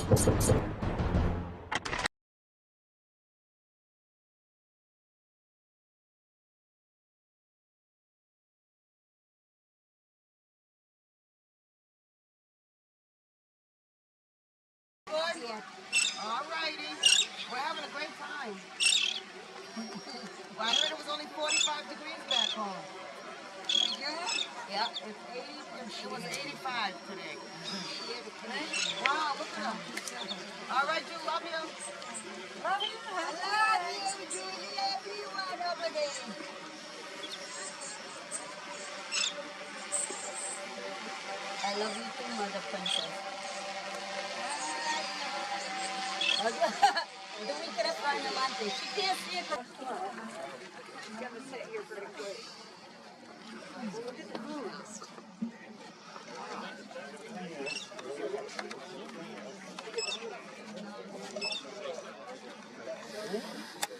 Alrighty, we're having a great time. Well, I heard it was only 45 degrees back home. Yeah, it's 80. It was 85 today. Wow, look at them. All right, Drew, love you. Love you. I love you, Julie. Everyone over there. I love you too, Mother Princess. Don't we get us right in the mountain? She can't see it. She's gonna sit here pretty quick. Look at the boots.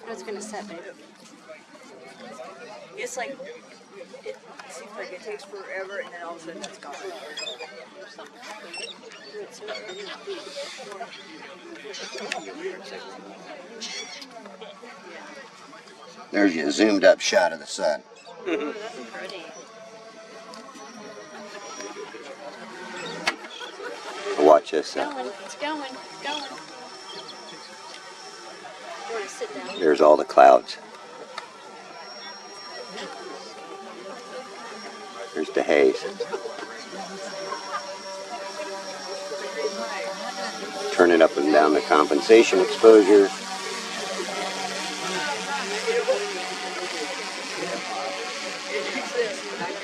It's gonna set, babe. It's like, it seems like it takes forever and then all of a sudden it's gone. There's your zoomed up shot of the sun. Ooh, that's pretty. Watch this. It's going, it's going, it's going. You want to sit down? There's all the clouds. There's the haze. Turn it up and down the compensation exposure.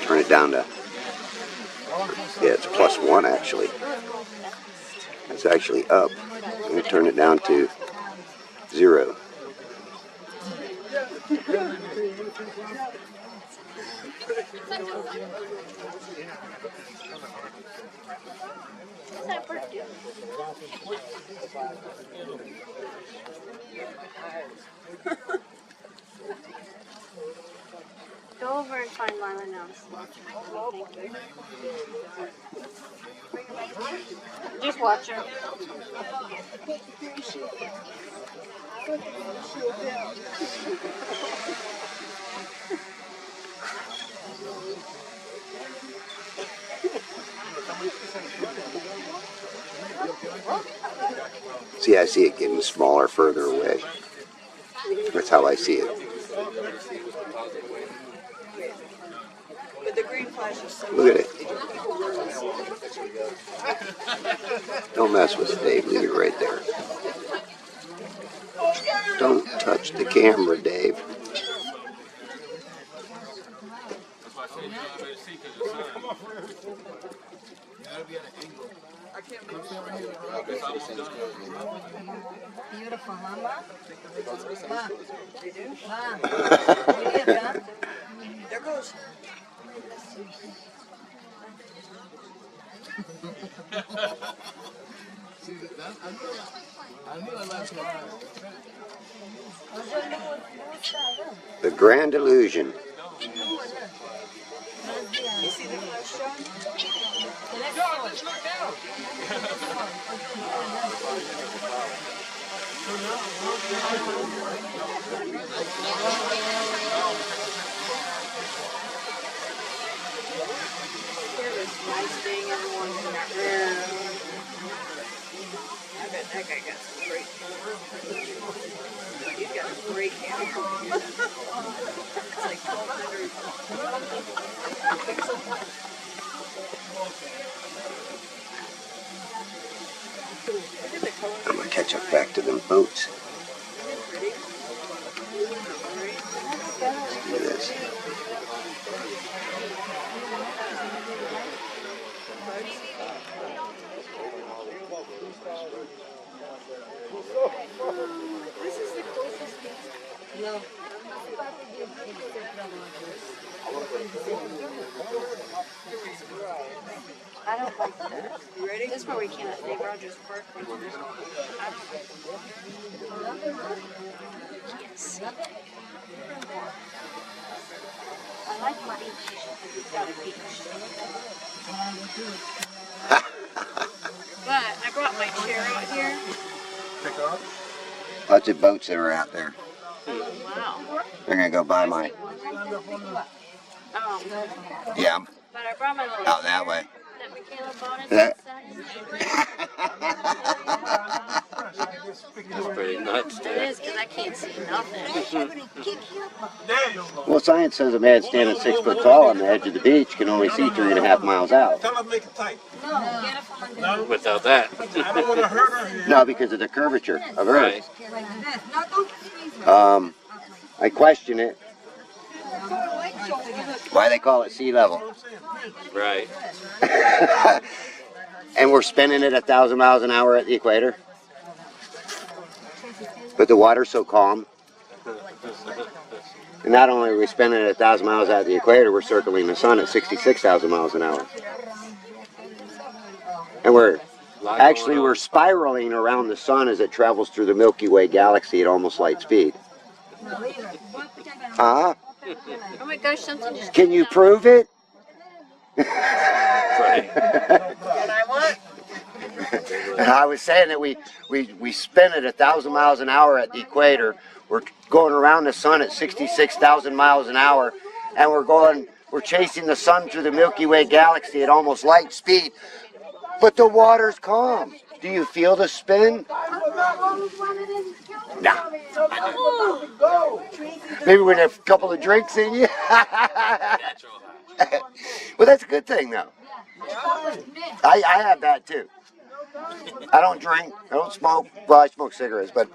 Turn it down to, yeah, it's +1 actually. It's actually up. Let me turn it down to 0. What's that bird doing? Go over and find Marla now. Just watch her. See, I see it getting smaller further away. That's how I see it. But the green flash is so Look at it. Don't mess with it, Dave. Leave it right there. Don't touch the camera, Dave. Beautiful, Mama. There goes. The Grand Illusion. You see the flash, John? Let's look down. Nice thing, everyone. Yeah. I bet that guy got some great camera. He's got a great camera. It's like 1,200 pixels. Look at the color. I'm gonna catch up back to them boats. Pretty. Let's do this. This is the closest thing. No. I don't like that. You ready? This is where we came at Dave Rogers Park. Yes. I like my beach. We've got a beach. But I brought my chair out here Lots of boats that are out there. Wow. They're gonna go by my. Oh. Yeah, But I brought my little out that way. that Michaela bonus That- That's pretty nuts, It there. is, because I can't see nothing. Well, science says a man standing 6 foot tall on the edge of the beach can only see 3.5 miles out. Without that. No, because of the curvature of Earth. Right. I question it. Why they call it sea level? Right. And we're spinning it 1,000 miles an hour at the equator. But the water's so calm. And not only are we spinning it 1,000 miles out the equator, we're circling the sun at 66,000 miles an hour. And we're spiraling around the sun as it travels through the Milky Way galaxy at almost light speed. Huh? Oh my gosh, something just Can you prove it? Right. And I what? I was saying that we spin at 1,000 miles an hour at the equator. We're going around the sun at 66,000 miles an hour, and we're chasing the sun through the Milky Way galaxy at almost light speed. But the water's calm. Do you feel the spin? No. Maybe we have a couple of drinks in you. Well, that's a good thing, though. I have that too. I don't drink. I don't smoke. Well, I smoke cigarettes, but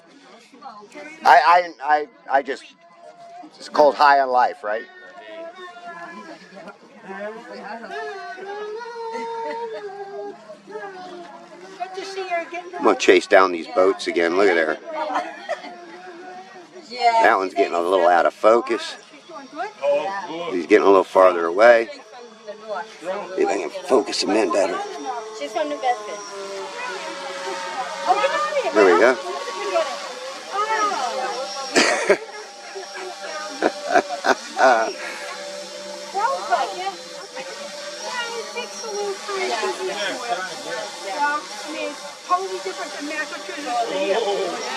I just, it's called high on life, right? I'm gonna chase down these boats again. Look at her. That one's getting a little out of focus. He's getting a little farther away. See if I can focus him in better. She's from New Bedford. There we go. Totally different than Massachusetts.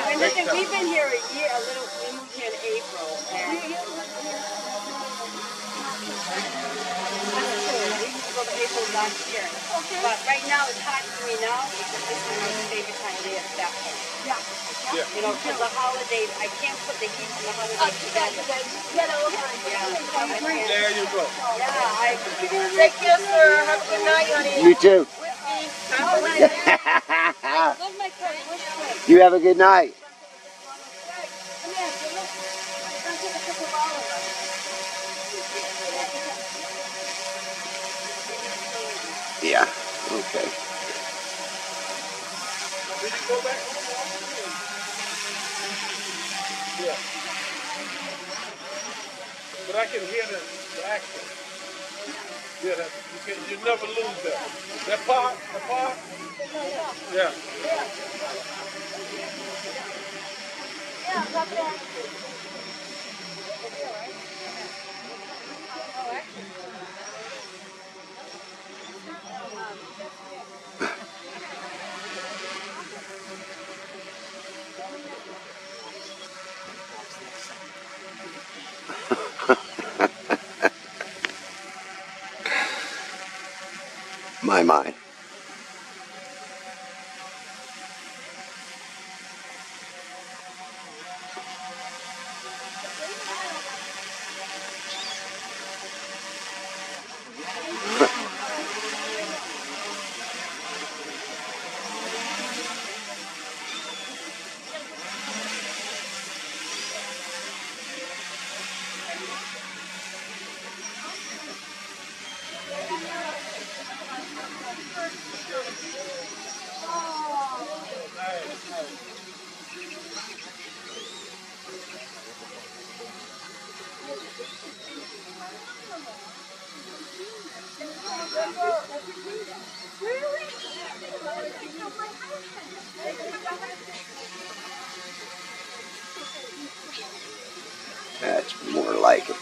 And listen, we've been here a year, we moved here in April. We used to go to April last year. But right now it's hot for me now because this is my favorite time of year at that point. You know, because the holidays, I can't put the heat in the holidays together. There you go. Yeah, Take care, sir. Have a good night, honey. You too. You have a good night. Yeah. Okay. Yeah. But I can hear the accent. Yeah, you never lose that. That part, yeah. My. That's more like it.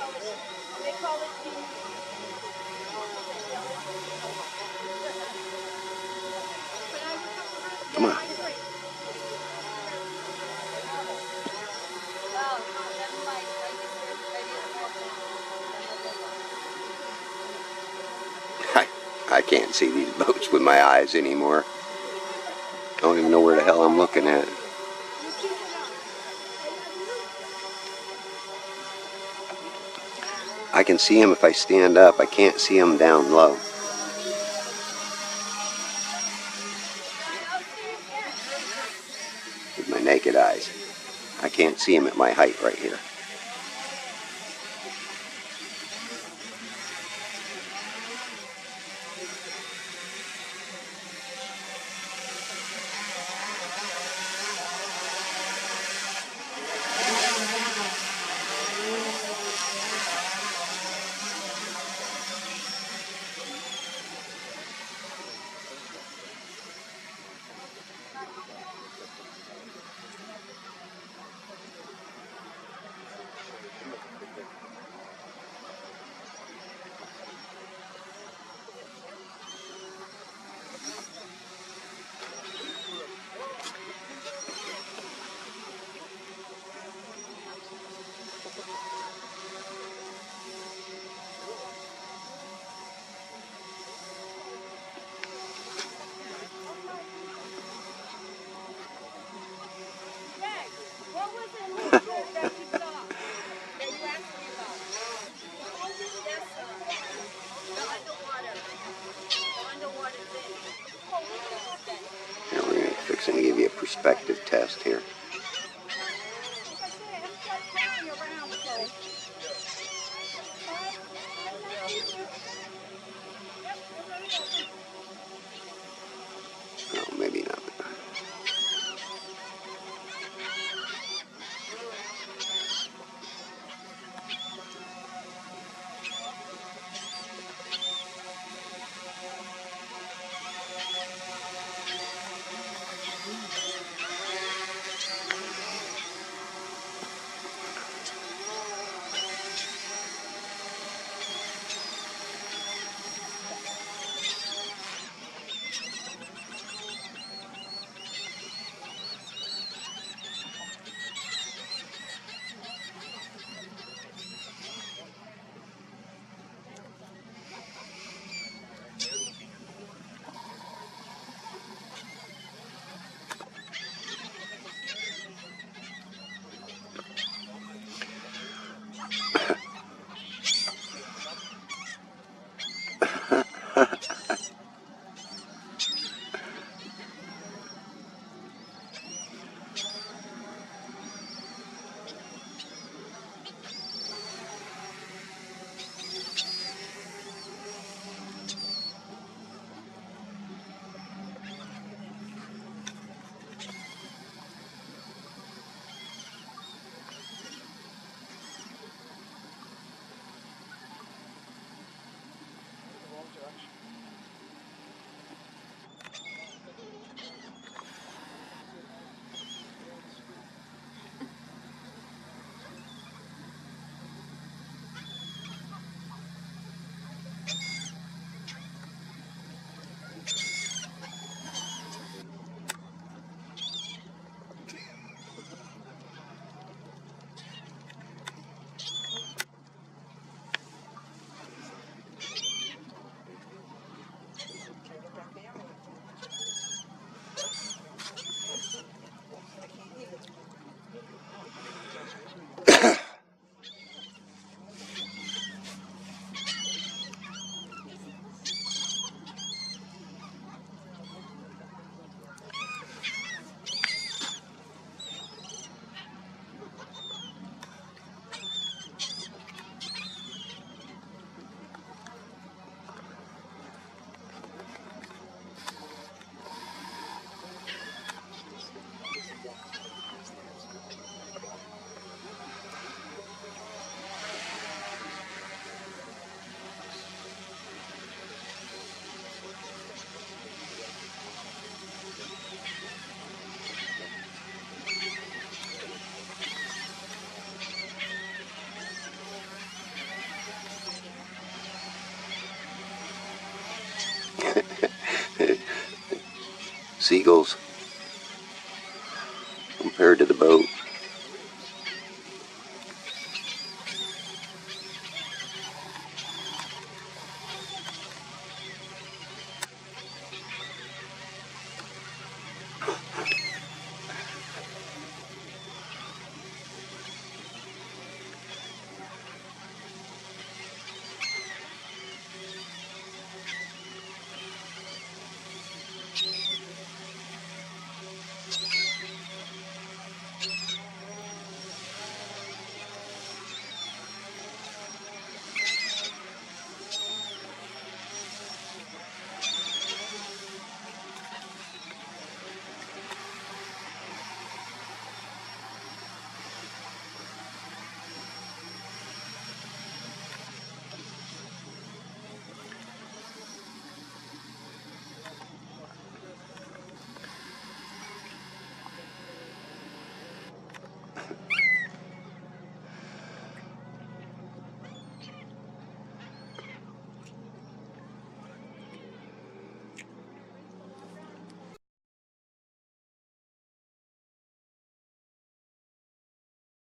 They call it the Come on. oh, never mind. I can't see these boats with my eyes anymore. I don't even know where the hell I'm looking at. I can see them if I stand up. I can't see them down low with my naked eyes. I can't see them at my height right here. what was it that you saw that you asked me about? Yes, the underwater thing. Here, we're fixing to give you a perspective test here. Oh, maybe not. seagulls compared to the boat.